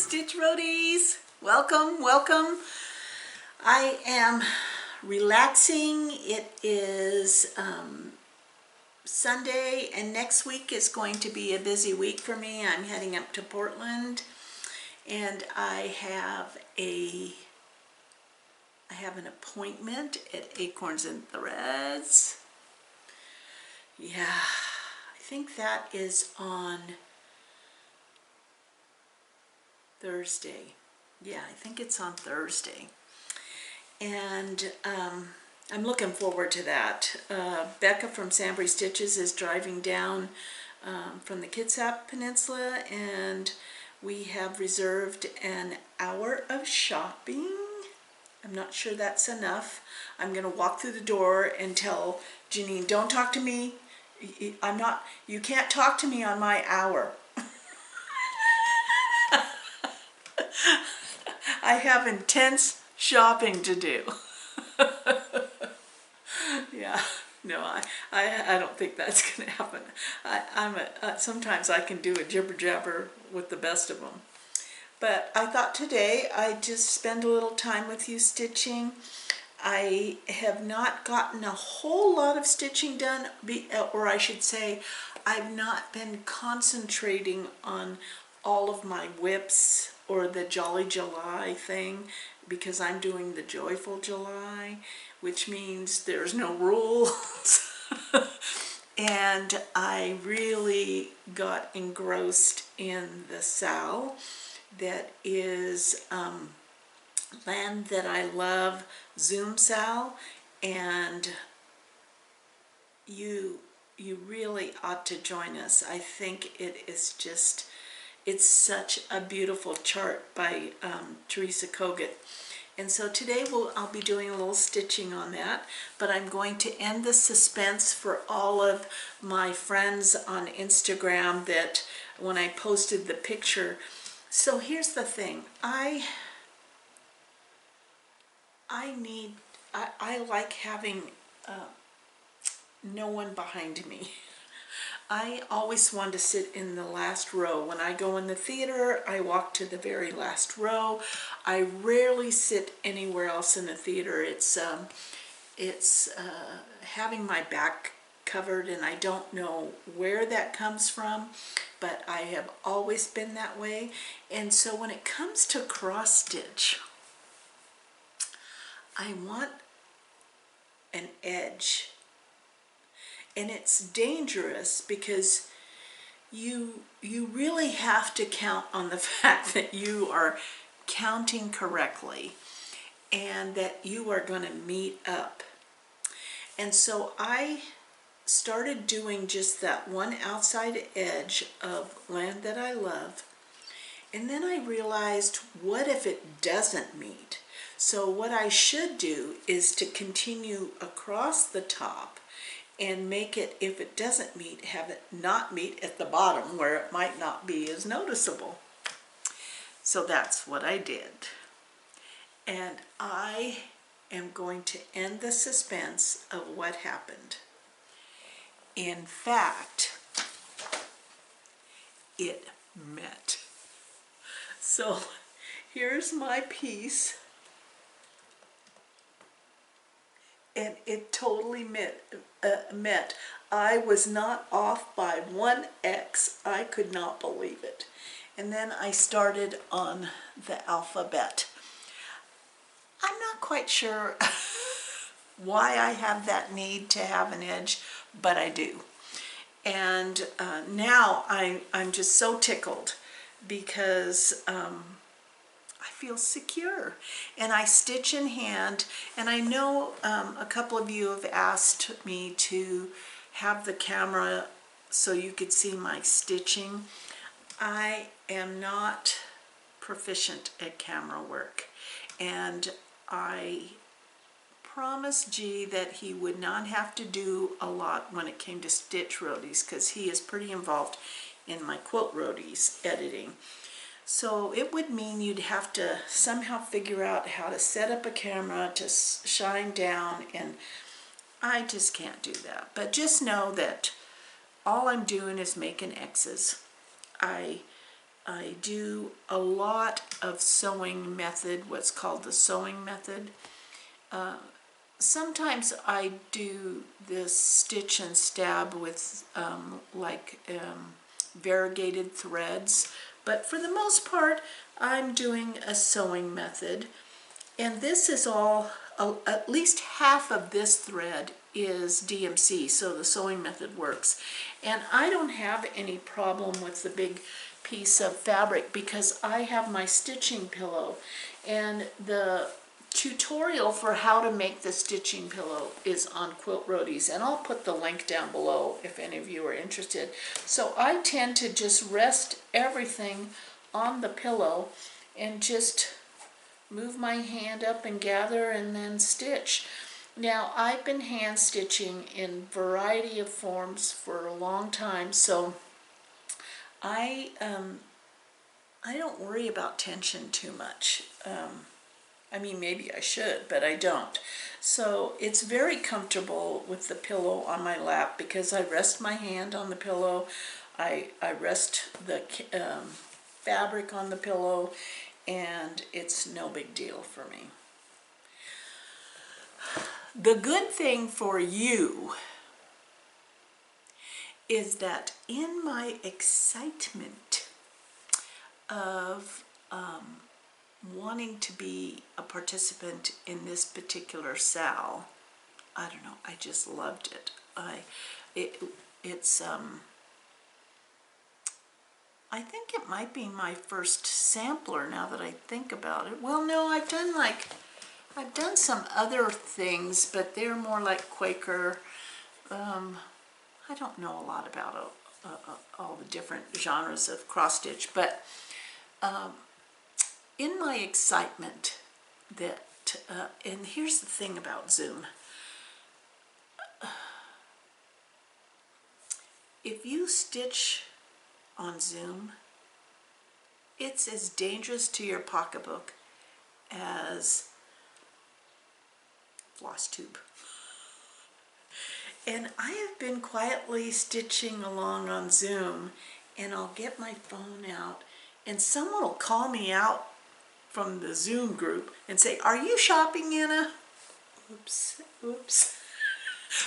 Stitch Roadies! Welcome, welcome. I am relaxing. It is Sunday, and next week is going to be a busy week for me. I'm heading up to Portland, and I have an appointment at Acorns and Threads. Yeah, I think that is on Thursday. Yeah, I think it's on Thursday. And I'm looking forward to that. Becca from Sambry Stitches is driving down from the Kitsap Peninsula, and we have reserved an hour of shopping. I'm not sure that's enough. I'm going to walk through the door and tell Janine, don't talk to me. You can't talk to me on my hour. I have intense shopping to do. Yeah, no, I don't think that's going to happen. Sometimes I can do a jibber jabber with the best of them. But I thought today I'd just spend a little time with you stitching. I have not gotten a whole lot of stitching done, or I should say, I've not been concentrating on all of my whips or the Jolly July thing, because I'm doing the Joyful July, which means there's no rules. And I really got engrossed in the Sal that is Land That I Love Zoom Sal, and you really ought to join us. I think it is just, it's such a beautiful chart by Teresa Kogut. And so today I'll be doing a little stitching on that, but I'm going to end the suspense for all of my friends on Instagram that when I posted the picture. So here's the thing, I like having no one behind me. I always want to sit in the last row. When I go in the theater, I walk to the very last row. I rarely sit anywhere else in the theater. It's having my back covered, and I don't know where that comes from, but I have always been that way. And so when it comes to cross stitch, I want an edge. And it's dangerous because you really have to count on the fact that you are counting correctly and that you are going to meet up. And so I started doing just that one outside edge of Land That I Love, and then I realized, what if it doesn't meet? So what I should do is to continue across the top and make it, if it doesn't meet, have it not meet at the bottom where it might not be as noticeable. So that's what I did. And I am going to end the suspense of what happened. In fact, it met. So here's my piece. And it totally met. I was not off by 1x. I could not believe it. And then I started on the alphabet. I'm not quite sure why I have that need to have an edge, but I do. And now I'm just so tickled because I feel secure, and I stitch in hand. And I know a couple of you have asked me to have the camera so you could see my stitching. I am not proficient at camera work, and I promised G that he would not have to do a lot when it came to Stitch Roadies, because he is pretty involved in my Quilt Roadies editing. So it would mean you'd have to somehow figure out how to set up a camera to shine down, and I just can't do that. But just know that all I'm doing is making X's. I I do a lot of sewing method, what's called the sewing method. Sometimes I do this stitch and stab with variegated threads, but for the most part I'm doing a sewing method. And this is all, at least half of this thread is DMC, so the sewing method works. And I don't have any problem with the big piece of fabric because I have my stitching pillow, and the tutorial for how to make the stitching pillow is on Quilt Roadies, and I'll put the link down below if any of you are interested. So I tend to just rest everything on the pillow and just move my hand up and gather and then stitch. Now, I've been hand stitching in variety of forms for a long time, so I don't worry about tension too much. I mean, maybe I should, but I don't. So it's very comfortable with the pillow on my lap because I rest my hand on the pillow, I rest the fabric on the pillow, and it's no big deal for me. The good thing for you is that in my excitement of wanting to be a participant in this particular SAL, I don't know, I just loved it. It's I think it might be my first sampler now that I think about it. Well, no, I've done some other things, but they're more like Quaker. I don't know a lot about all the different genres of cross stitch, but in my excitement that, and here's the thing about Zoom. If you stitch on Zoom, it's as dangerous to your pocketbook as floss tube. And I have been quietly stitching along on Zoom, and I'll get my phone out and someone will call me out from the Zoom group and say, "Are you shopping, Anna?" Oops, oops.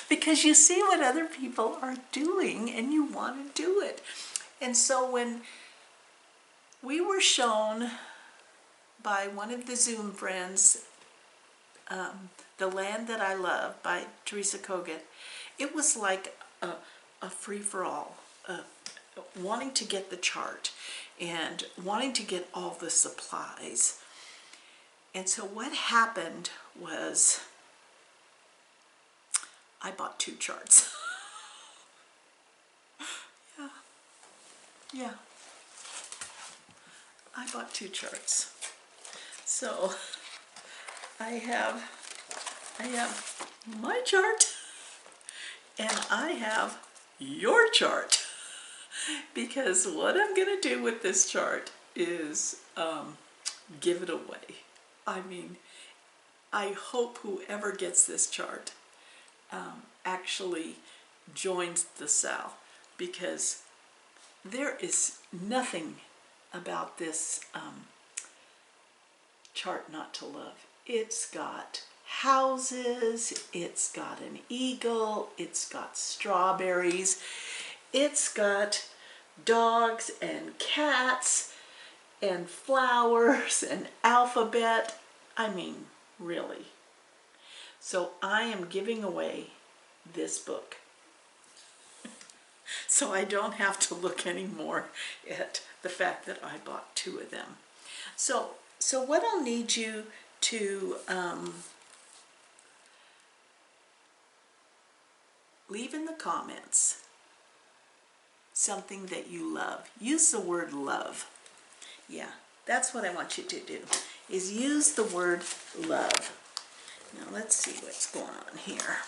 Because you see what other people are doing and you want to do it. And so when we were shown by one of the Zoom friends, The Land That I Love by Teresa Kogut, it was like a free-for-all, wanting to get the chart and wanting to get all the supplies. And so what happened was I bought 2 charts. Yeah. I bought 2 charts. So I have my chart and I have your chart, because what I'm going to do with this chart is give it away. I mean, I hope whoever gets this chart actually joins the SAL, because there is nothing about this chart not to love. It's got houses, it's got an eagle, it's got strawberries, it's got dogs and cats and flowers and alphabet. I mean, really. So I am giving away this book. So I don't have to look anymore at the fact that I bought 2 of them. So what I'll need you to leave in the comments something that you love. Use the word love. Yeah, that's what I want you to do, is use the word love. Now let's see what's going on here.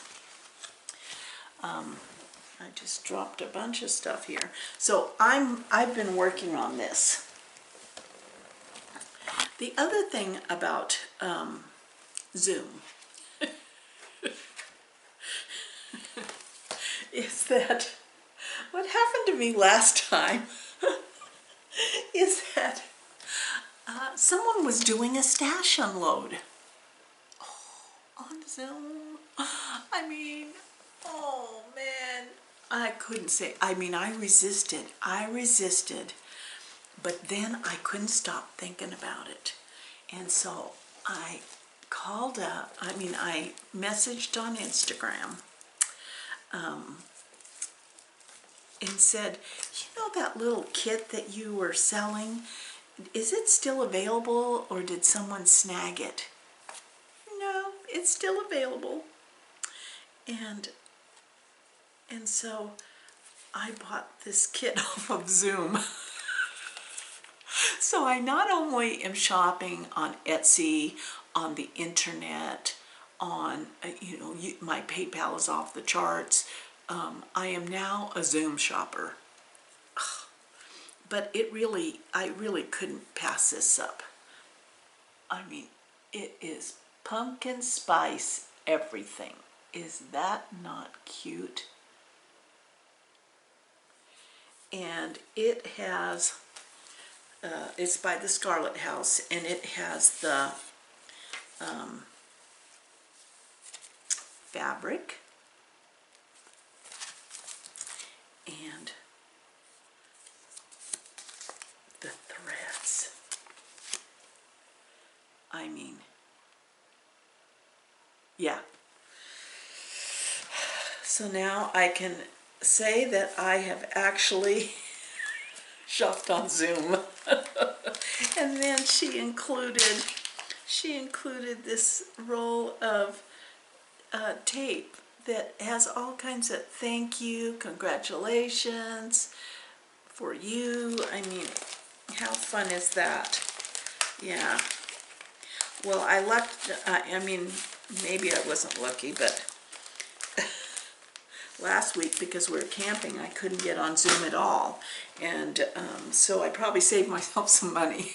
I just dropped a bunch of stuff here. So I've been working on this. The other thing about Zoom is that what happened to me last time is that someone was doing a stash unload on Zoom. I mean, oh man, I couldn't say, I mean, I resisted, but then I couldn't stop thinking about it. And so I called up, I messaged on Instagram and said, you know that little kit that you were selling, is it still available or did someone snag it? No, it's still available. And so I bought this kit off of Zoom. So I not only am shopping on Etsy, on the internet, on, my PayPal is off the charts. I am now a Zoom shopper. But I really couldn't pass this up. I mean, it is pumpkin spice everything. Is that not cute? And it has, it's by the Scarlett house, and it has the fabric and the threads. I mean, yeah. So now I can say that I have actually shopped on Zoom. And then she included this roll of tape that has all kinds of thank you, congratulations for you. I mean, how fun is that? Yeah. Well, I left, maybe I wasn't lucky, but last week, because we were camping, I couldn't get on Zoom at all. And so I probably saved myself some money.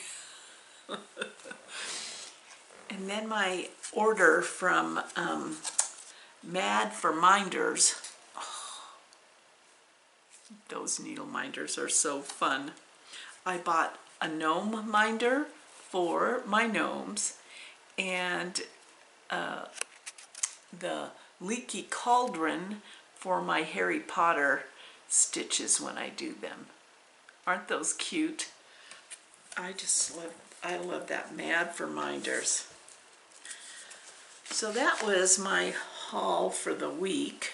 And then my order from Mad for Minders. Oh, those needle minders are so fun. I bought a gnome minder for my gnomes, and the leaky cauldron for my Harry Potter stitches when I do them. Aren't those cute? I love that. Mad for Minders. So that was my haul for the week.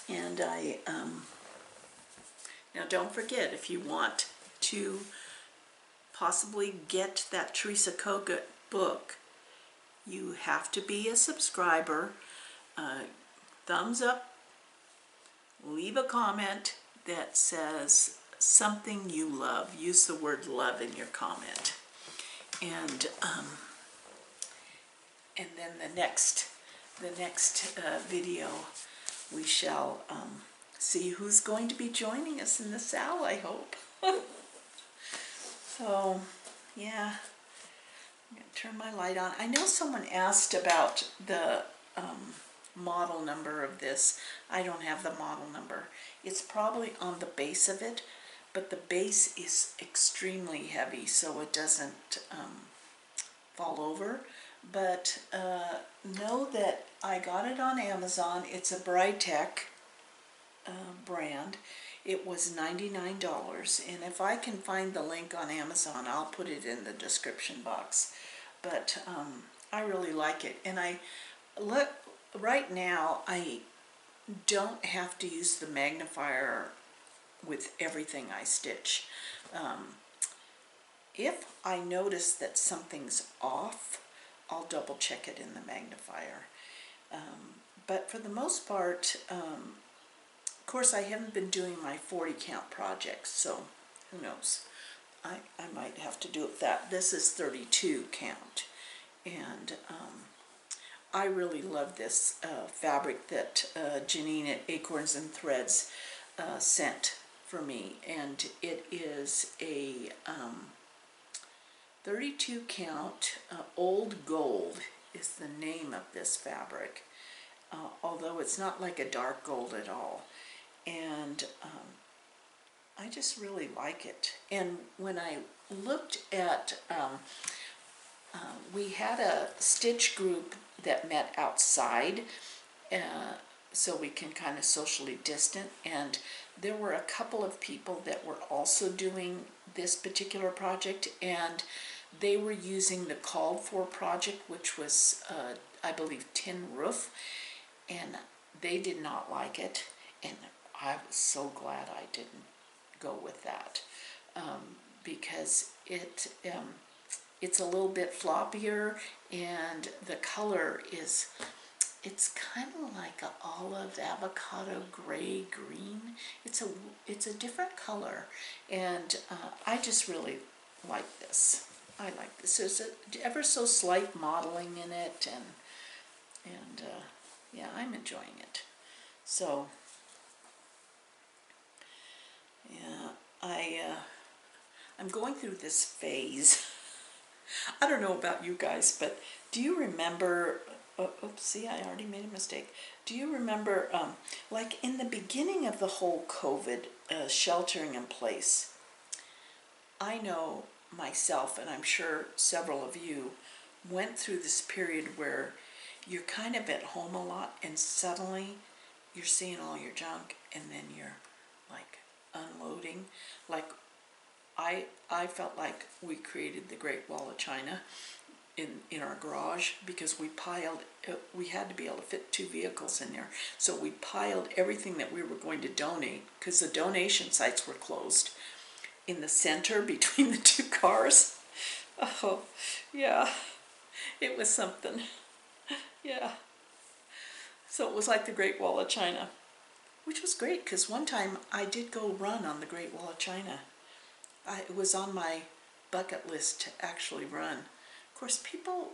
And now don't forget, if you want to possibly get that Teresa Kogut book, you have to be a subscriber. Thumbs up, leave a comment that says something you love. Use the word love in your comment. And then the next video, we shall see who's going to be joining us in the Sal, I hope. So, yeah, I'm going to turn my light on. I know someone asked about the model number of this. I don't have the model number. It's probably on the base of it, but the base is extremely heavy, so it doesn't fall over. But know that I got it on Amazon. It's a Brightech brand. It was $99, and if I can find the link on Amazon, I'll put it in the description box. But I really like it, and right now I don't have to use the magnifier with everything I stitch. If I notice that something's off, I'll double check it in the magnifier. But for the most part, of course, I haven't been doing my 40 count projects, so who knows? I might have to do it that. This is 32 count, and I really love this fabric that Janine at Acorns and Threads sent for me, and it is a 32 count Old Gold is the name of this fabric, although it's not like a dark gold at all. And I just really like it. And when I looked at, we had a stitch group that met outside, uh, so we can kind of socially distant, and there were a couple of people that were also doing this particular project, and they were using the called for project, which was, I believe, tin roof, and they did not like it, and I was so glad I didn't go with that, because it's a little bit floppier, and the color is, it's kind of like a olive, avocado, gray, green. It's a different color, and I just really like this. I like this. There's a ever so slight modeling in it, and yeah, I'm enjoying it. So yeah, I'm going through this phase. I don't know about you guys, but do you remember, oops, see, I already made a mistake. Do you remember, like in the beginning of the whole COVID sheltering in place, I know myself, and I'm sure several of you, went through this period where you're kind of at home a lot, and suddenly you're seeing all your junk, and then you're like unloading. Like I felt like we created the Great Wall of China in our garage, because we had to be able to fit 2 vehicles in there. So we piled everything that we were going to donate, because the donation sites were closed, in the center between the 2 cars. Oh, yeah, it was something. Yeah. So it was like the Great Wall of China, which was great, because one time I did go run on the Great Wall of China. It was on my bucket list to actually run. Of course, people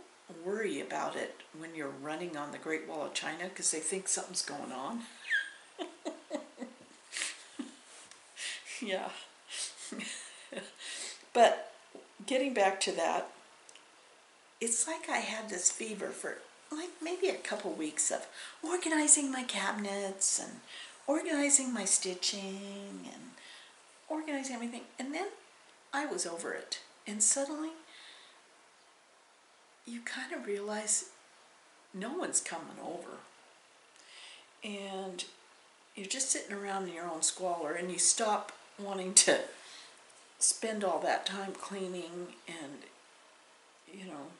worry about it when you're running on the Great Wall of China, because they think something's going on. Yeah. But getting back to that, it's like I had this fever for like maybe a couple weeks of organizing my cabinets and organizing my stitching and organizing everything. And then I was over it. And suddenly you kind of realize no one's coming over. And you're just sitting around in your own squalor, and you stop wanting to spend all that time cleaning, and you know,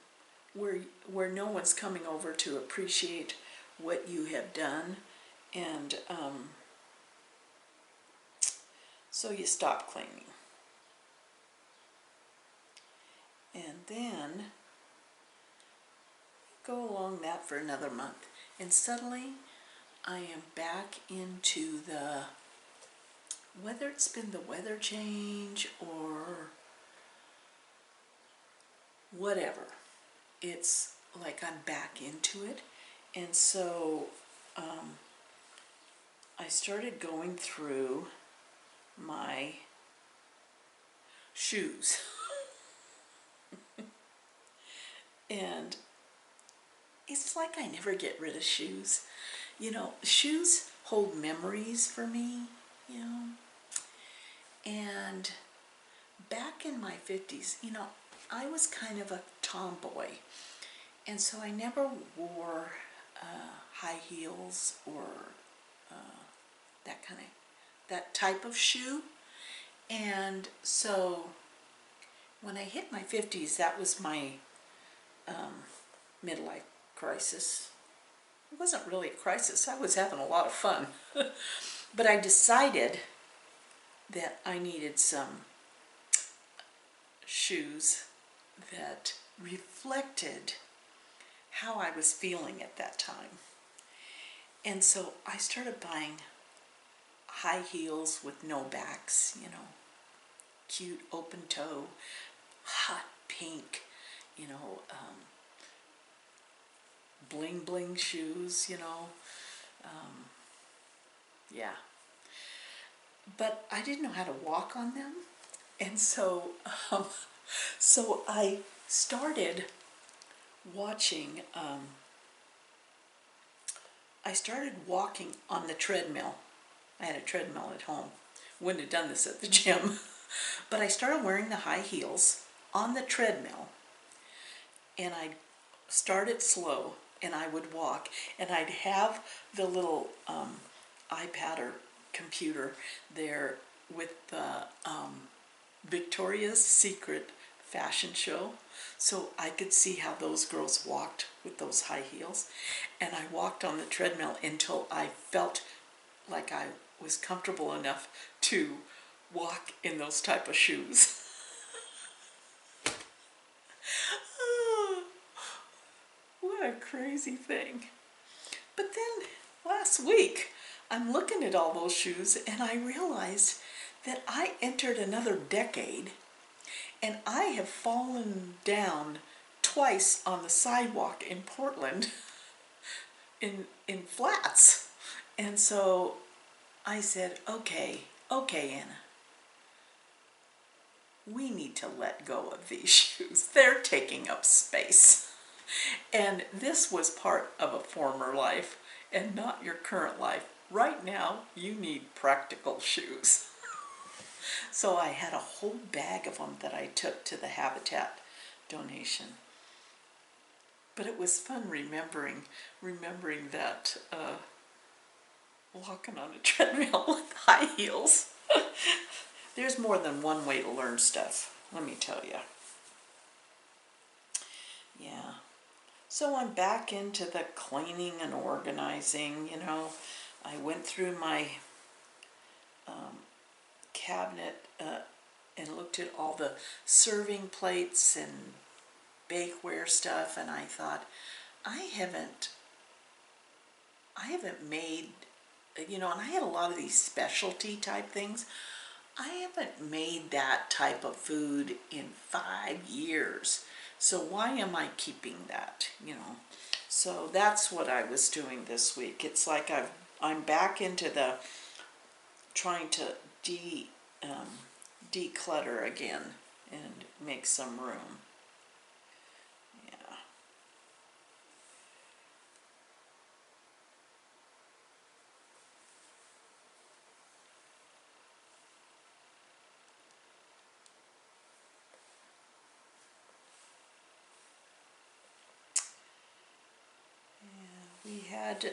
where no one's coming over to appreciate what you have done, and so you stop cleaning. And then go along that for another month, and suddenly I am back into the, whether it's been the weather change or whatever, it's like I'm back into it. And so I started going through my shoes. And it's like I never get rid of shoes. You know, shoes hold memories for me, you know. And back in my 50s, you know, I was kind of a tomboy. And so I never wore high heels or that type of shoe. And so when I hit my 50s, that was my midlife crisis. It wasn't really a crisis. I was having a lot of fun. But I decided that I needed some shoes that reflected how I was feeling at that time. And so I started buying high heels with no backs, you know, cute open toe, hot pink, you know, bling bling shoes, you know, yeah. But I didn't know how to walk on them, and so so I started watching. I started walking on the treadmill. I had a treadmill at home wouldn't have done this at the gym. But I started wearing the high heels on the treadmill, and I'd start it slow, and I would walk, and I'd have the little iPad or computer there with the Victoria's Secret fashion show, so I could see how those girls walked with those high heels, and I walked on the treadmill until I felt like I was comfortable enough to walk in those type of shoes. What a crazy thing. But then last week I'm looking at all those shoes and I realized that I entered another decade, and I have fallen down twice on the sidewalk in Portland in flats. And so I said, okay, Anna, we need to let go of these shoes. They're taking up space. And this was part of a former life and not your current life. Right now, you need practical shoes. So I had a whole bag of them that I took to the Habitat donation. But it was fun remembering that walking on a treadmill with high heels. There's more than one way to learn stuff, let me tell you. Yeah. So I'm back into the cleaning and organizing, you know. I went through my cabinet and looked at all the serving plates and bakeware stuff, and I thought, I haven't made, you know, and I had a lot of these specialty type things. I haven't made that type of food in 5 years. So why am I keeping that, you know? So that's what I was doing this week. It's like I'm back into the trying to declutter again and make some room. Yeah. We had,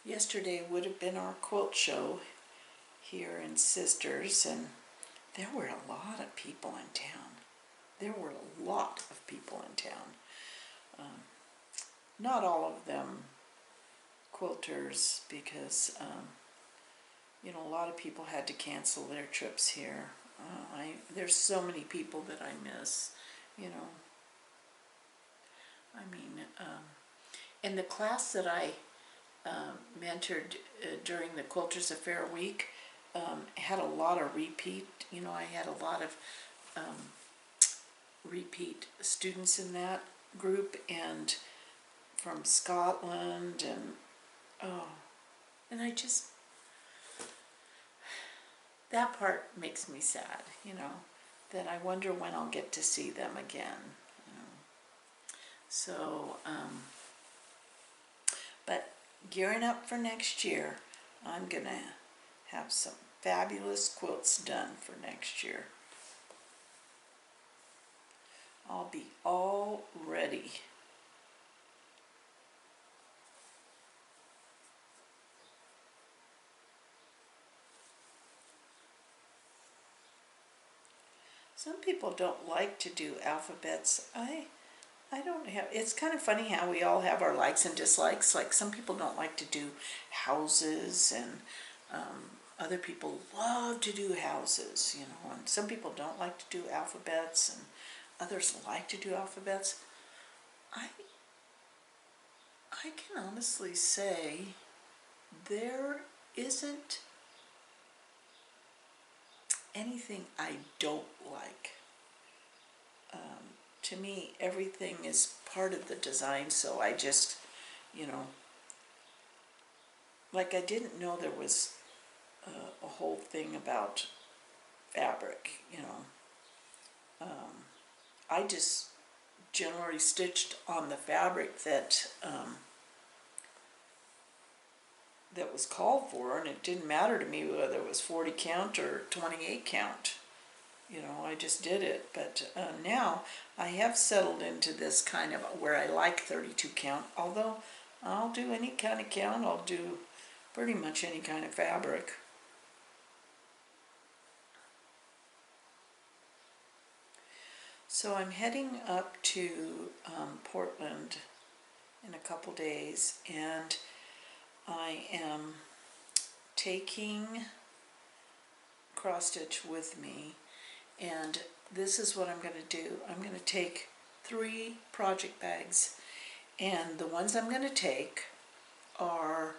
yesterday would have been our quilt show here in Sisters, and there were a lot of people in town. There were a lot of people in town. Not all of them quilters, because, you know, a lot of people had to cancel their trips here. There's so many people that I miss, you know. I mean, in the class that I mentored during the Quilters Affair Week, had a lot of repeat, you know, I had a lot of repeat students in that group, and from Scotland, and I just, that part makes me sad, you know, that I wonder when I'll get to see them again, you know. So, but gearing up for next year, I'm gonna have some fabulous quilts done for next year. I'll be all ready. Some people don't like to do alphabets. I don't have, it's kind of funny how we all have our likes and dislikes. Like, some people don't like to do houses, and other people love to do houses, you know, and some people don't like to do alphabets, and others like to do alphabets. I can honestly say there isn't anything I don't like. To me, everything is part of the design, so I just, you know, like, I didn't know there was a whole thing about fabric, you know. I just generally stitched on the fabric that that was called for, and it didn't matter to me whether it was 40 count or 28 count. You know, I just did it. But now I have settled into this kind of where I like 32 count, although I'll do any kind of count. I'll do pretty much any kind of fabric. So I'm heading up to Portland in a couple days, and I am taking cross stitch with me, and this is what I'm going to do. I'm going to take 3 project bags, and the ones I'm going to take are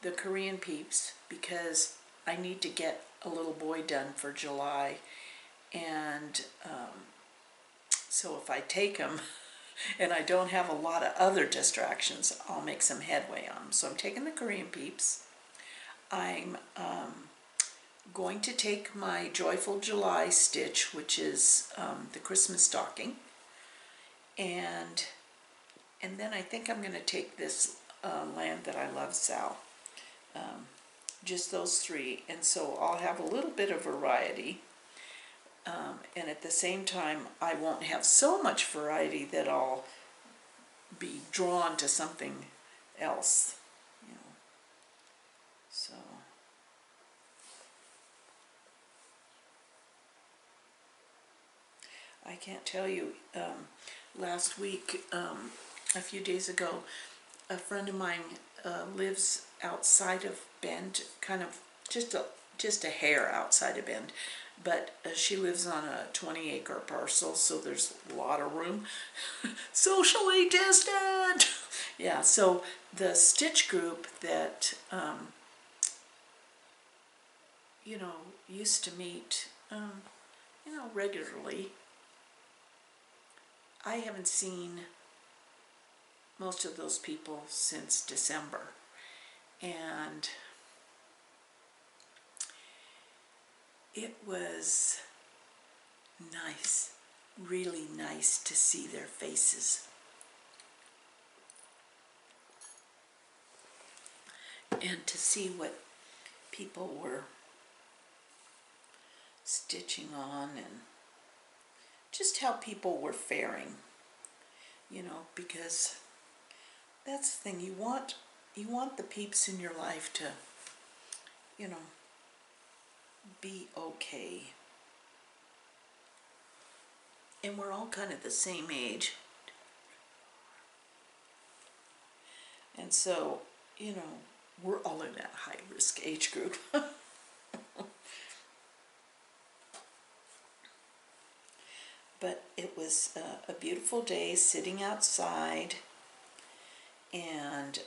the Korean peeps, because I need to get a little boy done for July, and so if I take them and I don't have a lot of other distractions, I'll make some headway on them. So I'm taking the Korean peeps. I'm going to take my Joyful July stitch, which is the Christmas stocking, and then I think I'm going to take this Land That I Love Sal. Just those 3, and so I'll have a little bit of variety. And at the same time, I won't have so much variety that I'll be drawn to something else, you know. So I can't tell you. Last week, a few days ago, a friend of mine lives outside of Bend, kind of just a hair outside of Bend. But she lives on a 20-acre parcel, so there's a lot of room. Socially distant! Yeah, so the stitch group that, you know, used to meet, you know, regularly, I haven't seen most of those people since December. And it was nice, really nice to see their faces. And to see what people were stitching on, and just how people were faring, you know, because that's the thing, you want the peeps in your life to, you know, be okay. And we're all kind of the same age. And so, you know, we're all in that high-risk age group. But it was a beautiful day sitting outside, and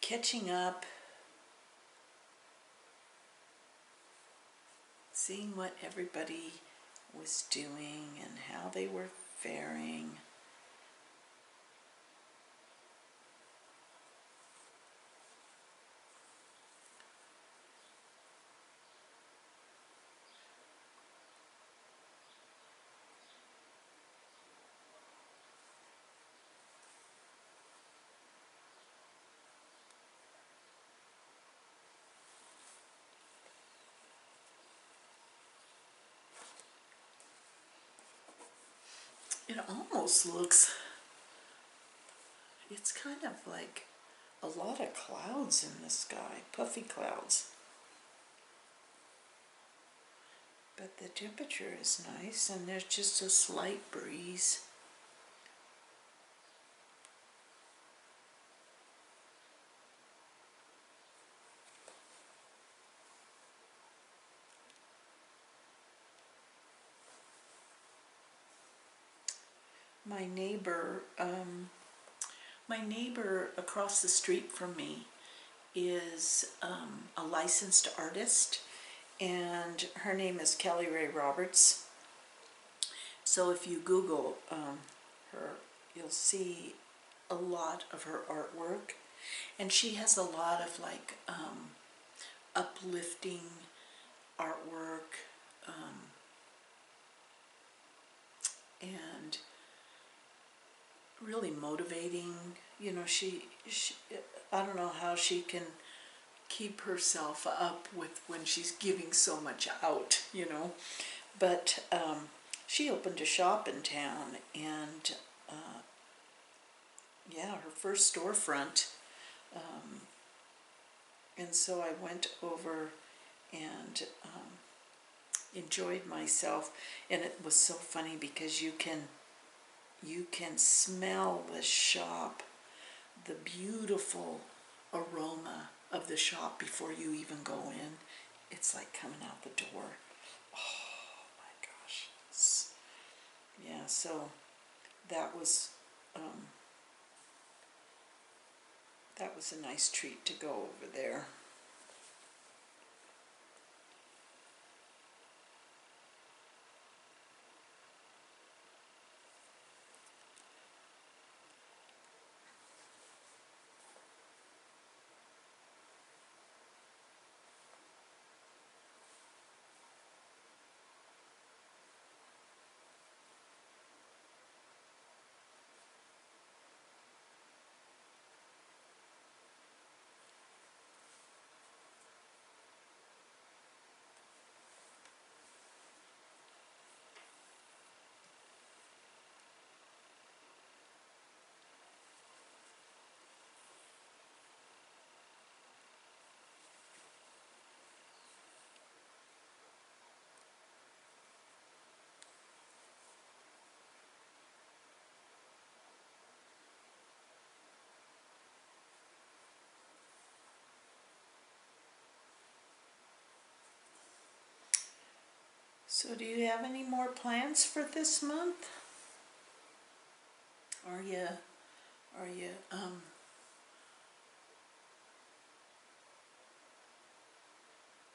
catching up, seeing what everybody was doing and how they were faring. It almost looks, it's kind of like a lot of clouds in the sky, puffy clouds. But the temperature is nice, and there's just a slight breeze. My neighbor across the street from me is a licensed artist, and her name is Kelly Ray Roberts. So if you Google her, you'll see a lot of her artwork, and she has a lot of like uplifting artwork, and really motivating. You know, she I don't know how she can keep herself up with when she's giving so much out, you know. But she opened a shop in town, and yeah, her first storefront. And so I went over and enjoyed myself, and it was so funny because you can smell the shop, the beautiful aroma of the shop before you even go in. It's like coming out the door. Oh my gosh. Yeah, so that was a nice treat to go over there. So do you have any more plans for this month? Are you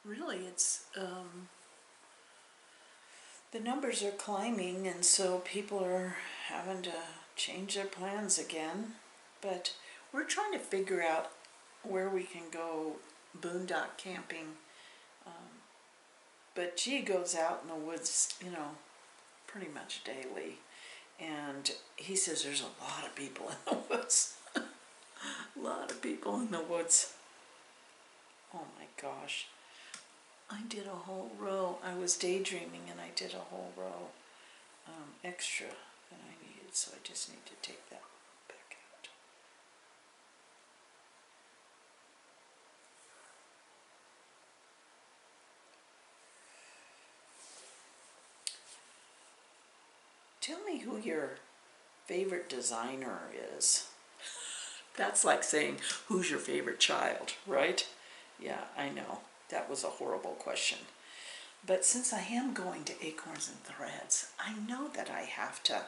really, it's the numbers are climbing, and so people are having to change their plans again. But we're trying to figure out where we can go boondock camping. But G goes out in the woods, you know, pretty much daily. And he says there's a lot of people in the woods. A lot of people in the woods. Oh my gosh. I did a whole row. I was daydreaming and I did a whole row extra that I needed, so I just need to take that back out. Tell me who your favorite designer is. That's like saying, who's your favorite child, right? Yeah, I know. That was a horrible question. But since I am going to Acorns and Threads, I know that I have to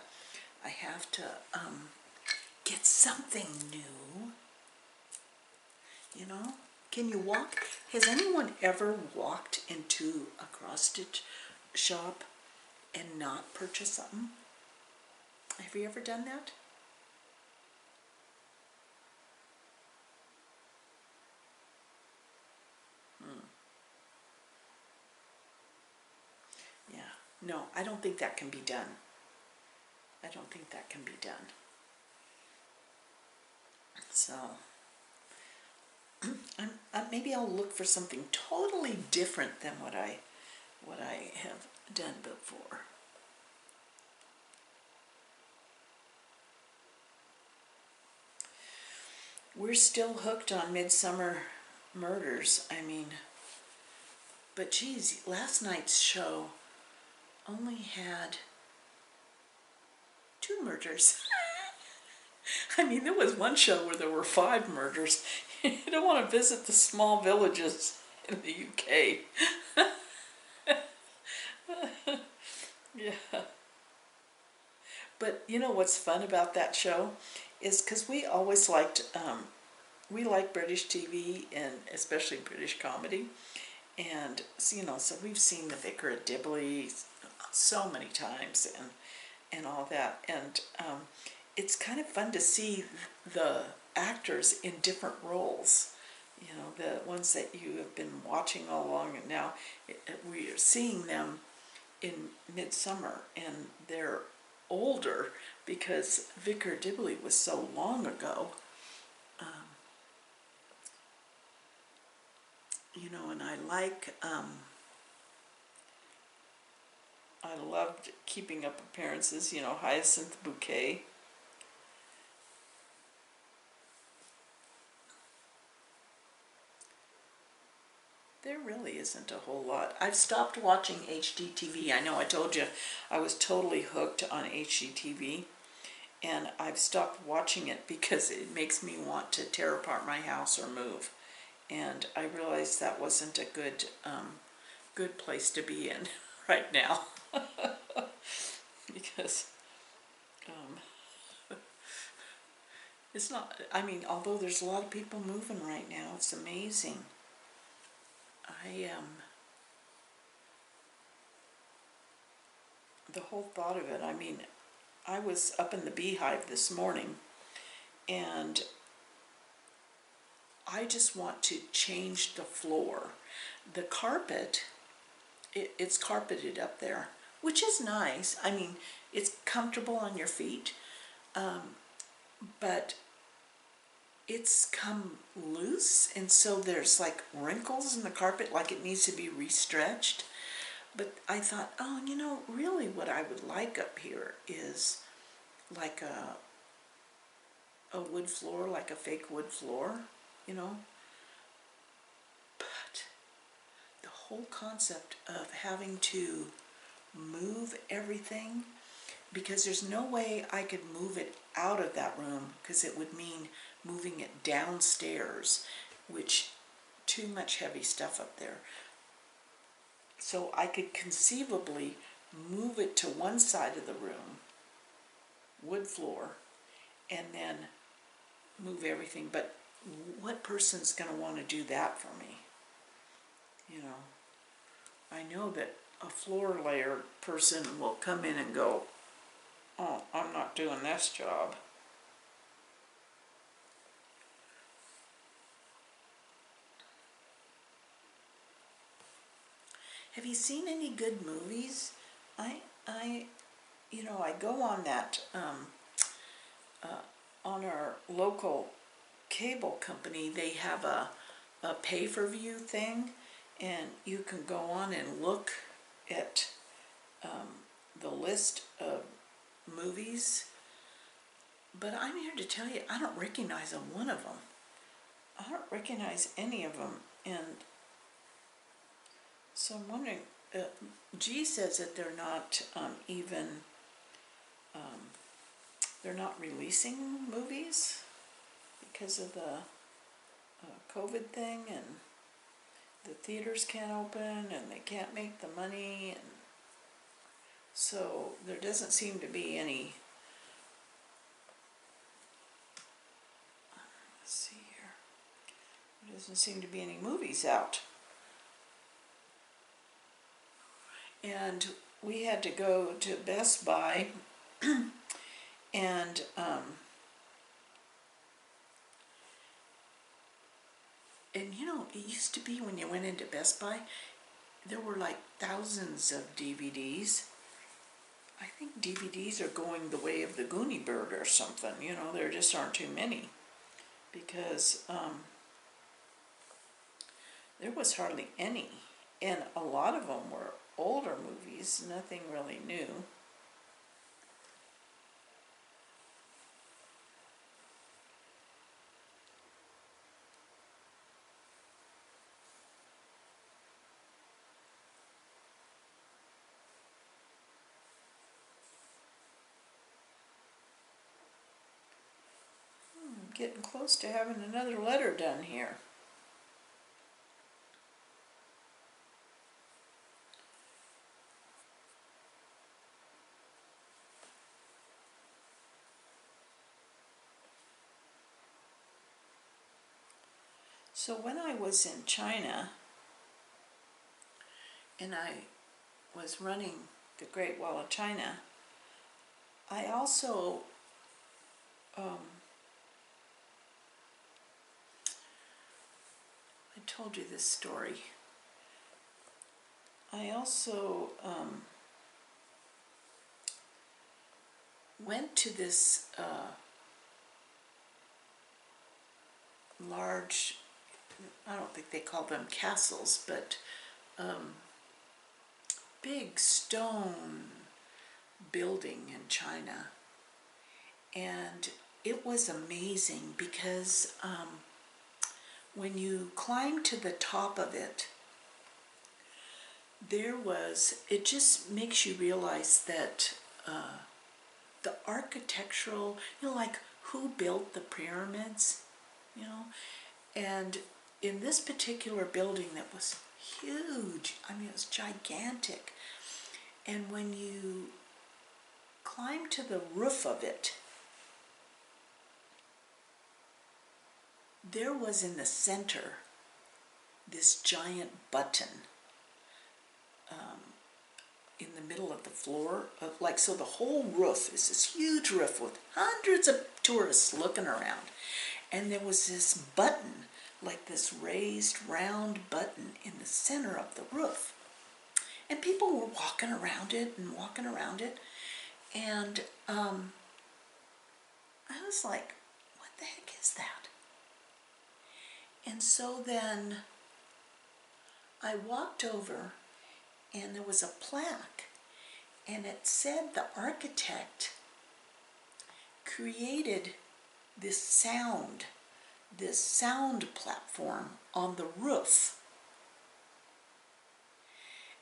get something new. You know? Can you walk? Has anyone ever walked into a cross-stitch shop and not purchased something? Have you ever done that? Yeah. No, I don't think that can be done. I don't think that can be done. So, maybe I'll look for something totally different than what I have done before. We're still hooked on Midsummer Murders. I mean, but geez, last night's show only had 2 murders. I mean, there was one show where there were 5 murders. You don't want to visit the small villages in the UK. Yeah. But you know what's fun about that show is because we always liked, we like British TV and especially British comedy. And, you know, so we've seen The Vicar of Dibley so many times and all that. And it's kind of fun to see the actors in different roles. You know, the ones that you have been watching all along, and now we are seeing them in Midsummer, and they're older, because Vicar Dibley was so long ago. You know, and I loved Keeping Up Appearances, you know, Hyacinth Bouquet. There really isn't a whole lot. I've stopped watching HGTV. I know I told you I was totally hooked on HGTV, and I've stopped watching it because it makes me want to tear apart my house or move. And I realized that wasn't a good place to be in right now. Because it's not, I mean, although there's a lot of people moving right now, it's amazing. The whole thought of it, I mean, I was up in the beehive this morning, and I just want to change the floor. The carpet, it's carpeted up there, which is nice. I mean, it's comfortable on your feet, but it's come loose, and so there's like wrinkles in the carpet, like it needs to be restretched. But I thought, oh, you know, really what I would like up here is like a wood floor, like a fake wood floor, you know. But the whole concept of having to move everything, because there's no way I could move it out of that room, because it would mean moving it downstairs, which too much heavy stuff up there. So I could conceivably move it to one side of the room, wood floor, and then move everything. But what person's going to want to do that for me? You know, I know that a floor layer person will come in and go, oh, I'm not doing this job. Have you seen any good movies? You know, I go on that, on our local cable company, they have a pay-per-view thing, and you can go on and look at the list of movies. But I'm here to tell you, I don't recognize one of them. I don't recognize any of them, and so I'm wondering, G says that they're not they're not releasing movies because of the COVID thing, and the theaters can't open, and they can't make the money, and so there doesn't seem to be any, let's see here, there doesn't seem to be any movies out. And we had to go to Best Buy and you know, it used to be when you went into Best Buy, there were like thousands of DVDs. I think DVDs are going the way of the Goonie Bird or something, you know, there just aren't too many, because there was hardly any, and a lot of them were older movies, nothing really new. I'm getting close to having another letter done here. So when I was in China, and I was running the Great Wall of China, I also I told you this story. I also went to this large, I don't think they call them castles, but big stone building in China. And it was amazing because when you climb to the top of it, it just makes you realize that the architectural, like who built the pyramids, and in this particular building that was huge, I mean it was gigantic, and when you climb to the roof of it, there was in the center this giant button in the middle of the floor, so the whole roof is this huge roof with hundreds of tourists looking around, and there was this button, like this raised round button in the center of the roof, and people were walking around it, and I was like, what the heck is that? And so then I walked over, and there was a plaque, and it said the architect created this sound platform on the roof.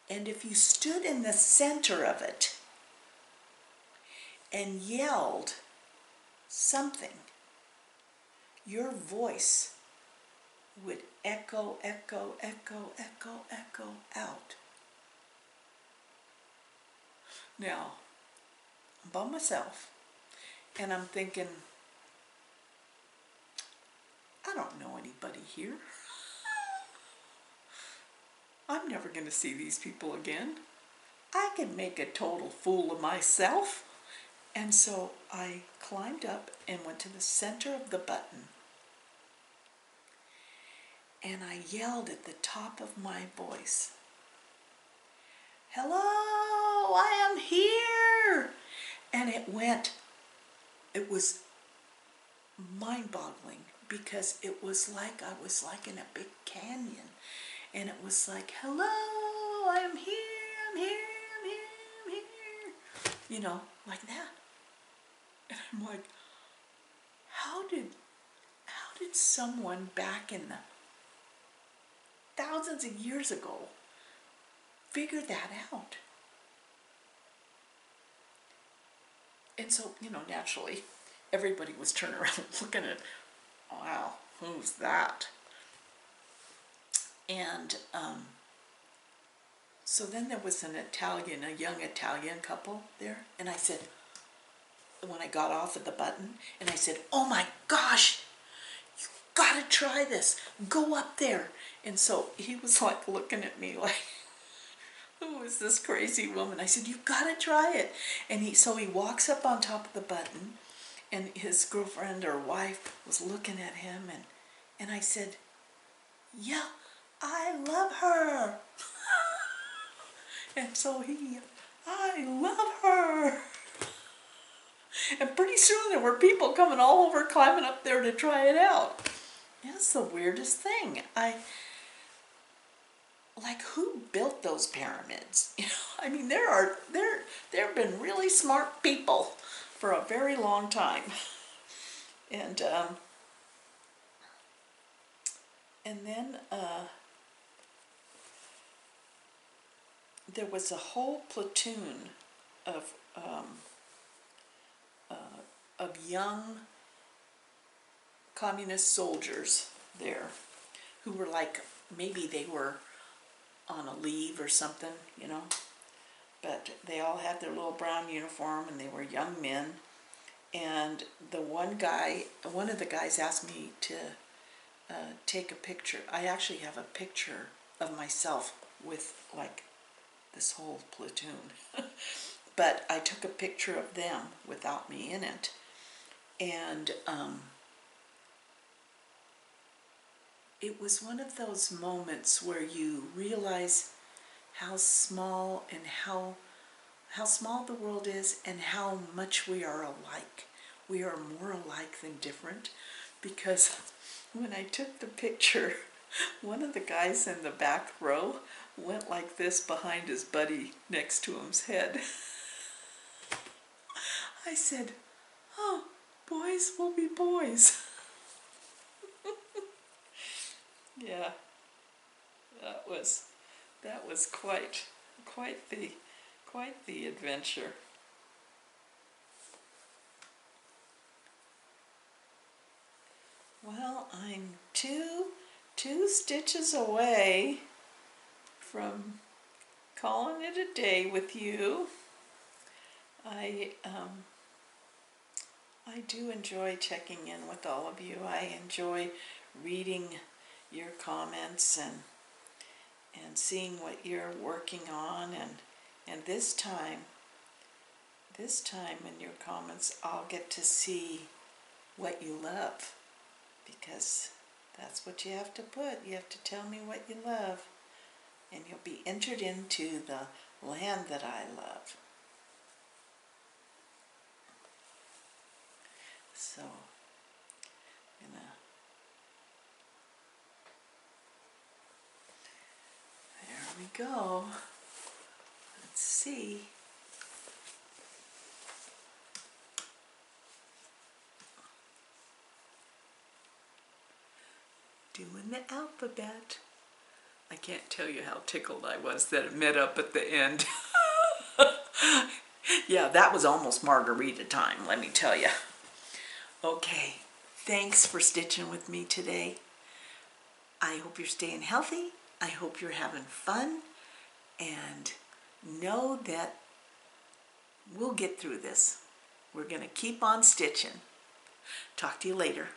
And if you stood in the center of it and yelled something, your voice would echo, echo, echo, echo, echo out. Now, I'm by myself, and I'm thinking, I don't know anybody here. I'm never going to see these people again. I can make a total fool of myself. And so I climbed up and went to the center of the button, and I yelled at the top of my voice, "Hello, I am here!" And it was mind-boggling, because it was like I was like in a big canyon, and it was like, "Hello, I am here, I'm here, I'm here, I'm here," like that. And I'm like, how did someone back in the thousands of years ago figure that out? And so, naturally, everybody was turning around looking at, wow, who's that? And so then there was a young Italian couple there, and I said, when I got off at the button, and I said, "Oh my gosh, you gotta try this, go up there." And so he was like looking at me like, who is this crazy woman? I said, "You've got to try it." And he walks up on top of the button, and his girlfriend or wife was looking at him, and I said, "Yeah, I love her." And so I love her. And pretty soon there were people coming all over, climbing up there to try it out. It's the weirdest thing. Like, who built those pyramids? I mean, there have been really smart people for a very long time. And then there was a whole platoon of young communist soldiers there, who were like, maybe they were on a leave or something, but they all had their little brown uniform, and they were young men. And one of the guys asked me to take a picture. I actually have a picture of myself with like this whole platoon. But I took a picture of them without me in it. And it was one of those moments where you realize how small and how how small the world is and how much we are alike. We are more alike than different, because when I took the picture, one of the guys in the back row went like this behind his buddy next to him's head. I said, oh, boys will be boys. Yeah, that was quite the adventure. Well, I'm two stitches away from calling it a day with you. I do enjoy checking in with all of you. I enjoy reading your comments and seeing what you're working on, and this time in your comments I'll get to see what you love, because that's what you have to put. You have to tell me what you love, and you'll be entered into the land that I love. So, there we go. Let's see. Doing the alphabet. I can't tell you how tickled I was that it met up at the end. Yeah, that was almost margarita time, let me tell you. Okay, thanks for stitching with me today. I hope you're staying healthy. I hope you're having fun. And know that we'll get through this. We're going to keep on stitching. Talk to you later.